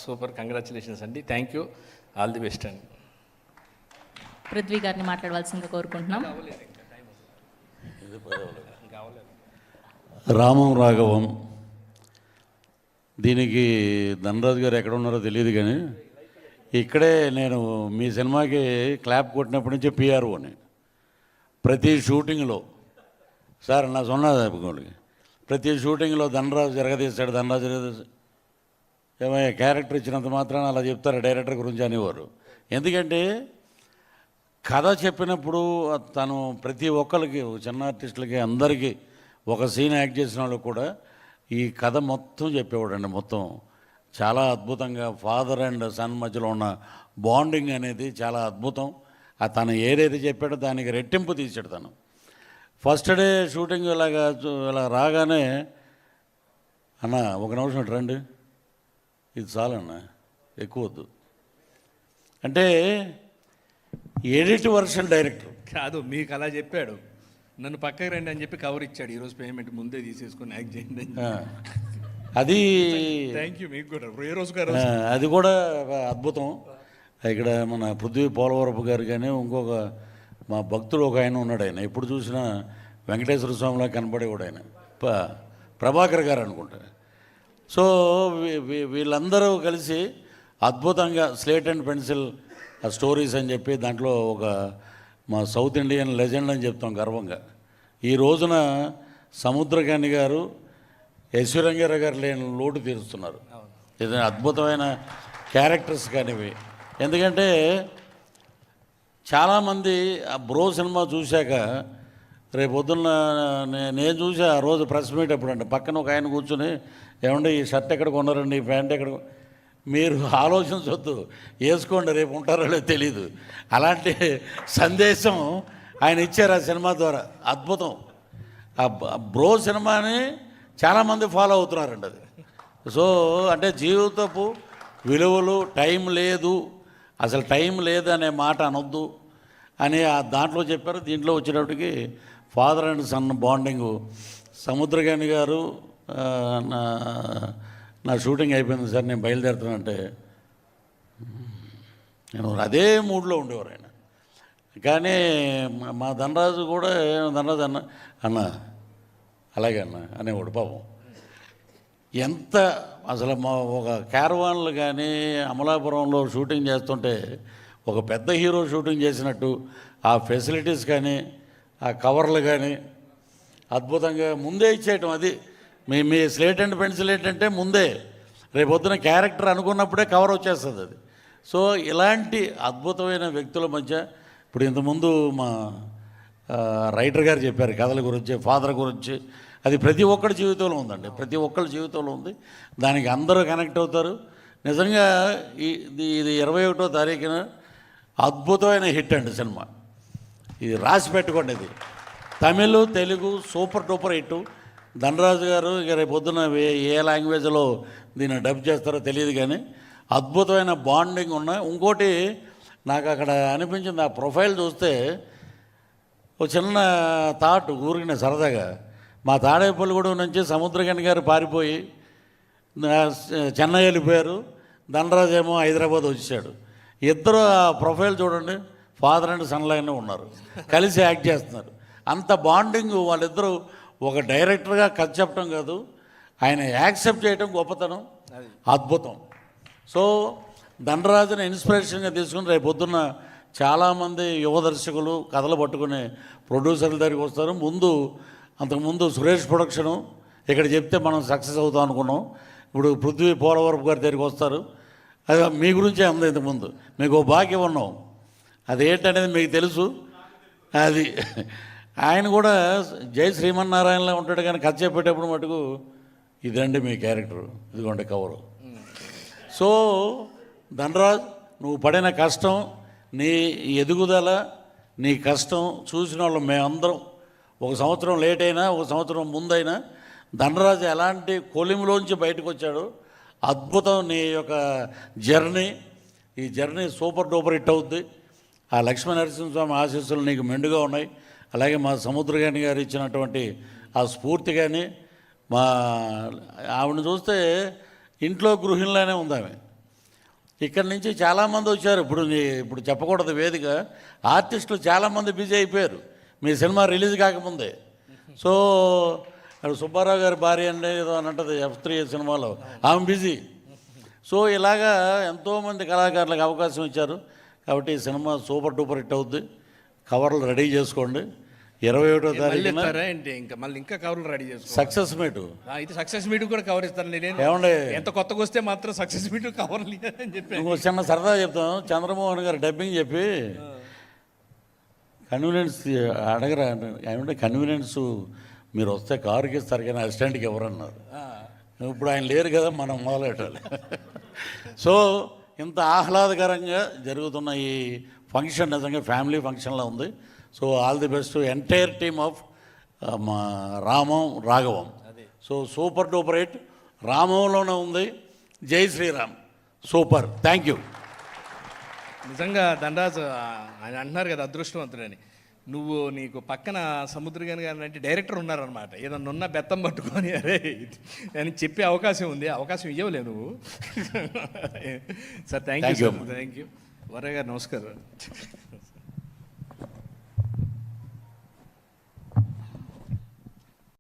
Super, congratulations అండి. Thank you, all the best అండి. పృథ్వీ గారిని మాట్లాడవలసిందిగా కోరుకుంటున్నాం. రామం రాఘవం, దీనికి ధనరాజు గారు ఎక్కడ ఉన్నారో తెలియదు కానీ ఇక్కడే నేను మీ సినిమాకి క్లాప్ కొట్టినప్పటి నుంచి పిఆర్ఓని ప్రతి షూటింగ్లో సార్ నా సొన్నది ప్రతి షూటింగ్లో ధనరాజు జరగదీస్తాడు, ధనరాజు జరగదీస్తాడు, ఏమయ్యా క్యారెక్టర్ ఇచ్చినంత మాత్రాన అలా చెప్తారు డైరెక్టర్ గురించి అనేవారు. ఎందుకంటే కథ చెప్పినప్పుడు తను ప్రతి ఒక్కరికి, చిన్న ఆర్టిస్టులకి అందరికీ ఒక సీన్ యాక్ట్ చేసిన వాళ్ళకి కూడా ఈ కథ మొత్తం చెప్పేవాడండి. మొత్తం చాలా అద్భుతంగా ఫాదర్ అండ్ సన్ మధ్యలో ఉన్న బాండింగ్ అనేది చాలా అద్భుతం. తను ఏదైతే చెప్పాడో దానికి రెట్టింపు తీసాడు తను. ఫస్ట్ డే షూటింగ్ ఇలా రాగానే అన్న ఒక నిమిషం రండి, ఇది చాలన్న ఎక్కువ వద్దు అంటే ఎడిట్ వర్షన్ డైరెక్టర్ కాదు, మీకు అలా చెప్పాడు, నన్ను పక్కకి రండి అని చెప్పి కవర్ ఇచ్చాడు. ఈరోజు పేమెంట్ ముందే తీసేసుకొని యాక్ట్ చేయండి. అది థ్యాంక్ యూ మీకు కూడా. ఏ రోజు గారు అది కూడా అద్భుతం. ఇక్కడ మన పృథ్వీ పోలవరపు గారు కానీ ఇంకొక మా భక్తుడు ఒక ఆయన ఉన్నాడు, ఆయన ఎప్పుడు చూసినా వెంకటేశ్వర స్వామిలా కనపడేవాడు ఆయన, ప్రభాకర్ గారు అనుకుంటా. సో వీళ్ళందరూ కలిసి అద్భుతంగా స్లేట్ అండ్ పెన్సిల్ స్టోరీస్ అని చెప్పి దాంట్లో ఒక మా సౌత్ ఇండియన్ లెజెండ్ అని చెప్తాం గర్వంగా. ఈ రోజున సముద్రకాని గారు, యశ్వరంగారావు గారు లేని లోటు తీరుస్తున్నారు. ఇది అద్భుతమైన క్యారెక్టర్స్ కానివి. ఎందుకంటే చాలామంది ఆ బ్రో సినిమా చూశాక రేపు పొద్దున్న నేను చూసా ఆ రోజు ప్రెస్ మీట్ అప్పుడు అంటే పక్కన ఒక ఆయన కూర్చొని, ఏమంటే ఈ షర్ట్ ఎక్కడ కొన్నారండి, ఈ ప్యాంట్ ఎక్కడ, మీరు ఆలోచించవద్దు, వేసుకోండి రేపు ఉంటారో లేదో తెలీదు. అలాంటి సందేశం ఆయన ఇచ్చారు ఆ సినిమా ద్వారా. అద్భుతం. ఆ బ్రో సినిమాని చాలామంది ఫాలో అవుతున్నారండి అది. సో అంటే జీవితపు విలువలు, టైం లేదు, అసలు టైం లేదు అనే మాట అనొద్దు అని దాంట్లో చెప్పారు. దీంట్లో వచ్చేటప్పటికి father and son bonding. Samuthirakani గారు నా షూటింగ్ అయిపోయింది సార్, నేను బయలుదేరుతానంటే నేను అదే మూడ్లో ఉండేవారు ఆయన. కానీ మా ధనరాజు కూడా ధనరాజు అన్న అలాగే అన్న అనేవాడు పాపం. ఎంత అసలు మా ఒక క్యారవాన్లు కానీ అమలాపురంలో షూటింగ్ చేస్తుంటే ఒక పెద్ద హీరో షూటింగ్ చేసినట్టు ఆ ఫెసిలిటీస్ కానీ ఆ కవర్లు కానీ అద్భుతంగా ముందే ఇచ్చేయటం. అది మీ స్లేట్ అండ్ పెన్సిల్ ఏంటంటే ముందే రేపొద్దున క్యారెక్టర్ అనుకున్నప్పుడే కవర్ వచ్చేస్తుంది అది. సో ఇలాంటి అద్భుతమైన వ్యక్తుల మధ్య ఇప్పుడు ఇంతకుముందు మా రైటర్ గారు చెప్పారు కథల గురించి, ఫాదర్ గురించి. అది ప్రతి ఒక్కరి జీవితంలో ఉందండి, ప్రతి ఒక్కరి జీవితంలో ఉంది. దానికి అందరూ కనెక్ట్ అవుతారు. నిజంగా ఇది 21వ తారీఖున అద్భుతమైన హిట్ అండి సినిమా. ఇది రాసి పెట్టుకోండి. ఇది Tamil, Telugu super duper hit. Dhanraj గారు ఇక రేపు పొద్దున ఏ లాంగ్వేజ్లో దీన్ని డబ్ చేస్తారో తెలియదు కానీ అద్భుతమైన బాండింగ్ ఉన్న. ఇంకోటి నాకు అక్కడ అనిపించింది, ఆ ప్రొఫైల్ చూస్తే ఒక చిన్న థాట్ ఊరికిన సరదాగా, మా తాడేపల్లిగూడెం నుంచి సముద్రకాని గారు పారిపోయి చెన్నై వెళ్ళిపోయారు, ధనరాజు ఏమో హైదరాబాద్ వచ్చాడు. ఇద్దరు ఆ ప్రొఫైల్ చూడండి, ఫాదర్ అండ్ సన్ లాగానే ఉన్నారు, కలిసి యాక్ట్ చేస్తున్నారు. అంత బాండింగ్ వాళ్ళిద్దరూ. ఒక డైరెక్టర్గా కథ చెప్పడం కాదు, ఆయన యాక్సెప్ట్ చేయడం గొప్పతనం, అద్భుతం. సో ధనరాజుని ఇన్స్పిరేషన్గా తీసుకుని రేపు పొద్దున్న చాలామంది యువ దర్శకులు కథలు పట్టుకునే ప్రొడ్యూసర్ల దగ్గరికి వస్తారు. అంతకుముందు సురేష్ ప్రొడక్షను ఇక్కడ చెప్తే మనం సక్సెస్ అవుతాం అనుకున్నాం. ఇప్పుడు పృథ్వీ పోలవరపు గారి దగ్గరికి వస్తారు. అది మీ గురించే అంది. ఇంతకుముందు మీకు ఓ భాగ్యం ఉన్నాం, అదేంటనేది మీకు తెలుసు. అది ఆయన కూడా జై శ్రీమన్నారాయణలో ఉంటాడు కానీ కథ చెప్పేటప్పుడు మటుకు ఇదండి మీ క్యారెక్టర్, ఇదిగోండి కవరు. సో ధనరాజ్, నువ్వు పడిన కష్టం, నీ ఎదుగుదల, నీ కష్టం చూసిన వాళ్ళు మేమందరం. ఒక సంవత్సరం లేట్ అయినా, ఒక సంవత్సరం ముందైనా ధనరాజు ఎలాంటి కొలిమిలోంచి బయటకు వచ్చాడు. అద్భుతం నీ యొక్క జర్నీ. ఈ జర్నీ సూపర్ డూపర్ హిట్ అవుద్ది. ఆ లక్ష్మీ నరసింహస్వామి ఆశీస్సులు నీకు మెండుగా ఉన్నాయి. అలాగే మా సముద్రకాని గారు ఇచ్చినటువంటి ఆ స్ఫూర్తి కానీ, మా ఆవిడని చూస్తే ఇంట్లో గృహిణిలానే ఉంది ఆమె. ఇక్కడి నుంచి చాలామంది వచ్చారు. ఇప్పుడు చెప్పకూడదు వేదిక, ఆర్టిస్టులు చాలామంది బిజీ అయిపోయారు మీ సినిమా రిలీజ్ కాకముందే. సో అది సుబ్బారావు గారి భార్య అంటే ఏదో అని అంటది F3 సినిమాలో, ఆమె బిజీ. సో ఇలాగా ఎంతోమంది కళాకారులకు అవకాశం ఇచ్చారు. కాబట్టి ఈ సినిమా సూపర్ డూపర్ హిట్ అవుద్ది. కవర్లు రెడీ చేసుకోండి. 21వ తారీఖున ఇస్తారా ఏంటి? ఇంకా మళ్ళీ ఇంకా కవర్లు రెడీ చేసుకో. Success meet. ఇది సక్సెస్ మీట్ కూడా కవర్ ఇస్తాను నేను. ఏమండి, ఎంత కొత్తగా వస్తే మాత్రం సక్సెస్ మీట్ కవర్లు అని చెప్పి ఇంకో చిన్న సరదా చెప్తాం. చంద్రమోహన్ గారు డబ్బింగ్ చెప్పి కన్వీనియన్స్ అడగరా ఏమంటే, కన్వీనియన్స్ మీరు వస్తే కారుకి ఇస్తారు కానీ అసిస్టెంట్కి ఎవరన్నారు. ఇప్పుడు ఆయన లేరు కదా, మనం మొదలెట్టాలి. సో ఇంత ఆహ్లాదకరంగా జరుగుతున్న ఈ ఫంక్షన్ నిజంగా ఫ్యామిలీ ఫంక్షన్లో ఉంది. So all the best entire team of మా రామం రాఘవం. సో సూపర్ డూపర్ హిట్ రామంలోనే ఉంది. జై శ్రీరామ్. సూపర్. Thank you. నిజంగా దండరాజు ఆయన అంటున్నారు కదా అదృష్టవంతుడని. నీకు పక్కన సముద్రగాని గారు అంటే డైరెక్టర్ ఉన్నారనమాట. ఏదన్నా ఉన్న బెత్తం పట్టుకొని అరే అని చెప్పే అవకాశం ఉంది. అవకాశం ఇవ్వలే నువ్వు. Sir thank you. Thank you. Varayya గారు నమస్కారం.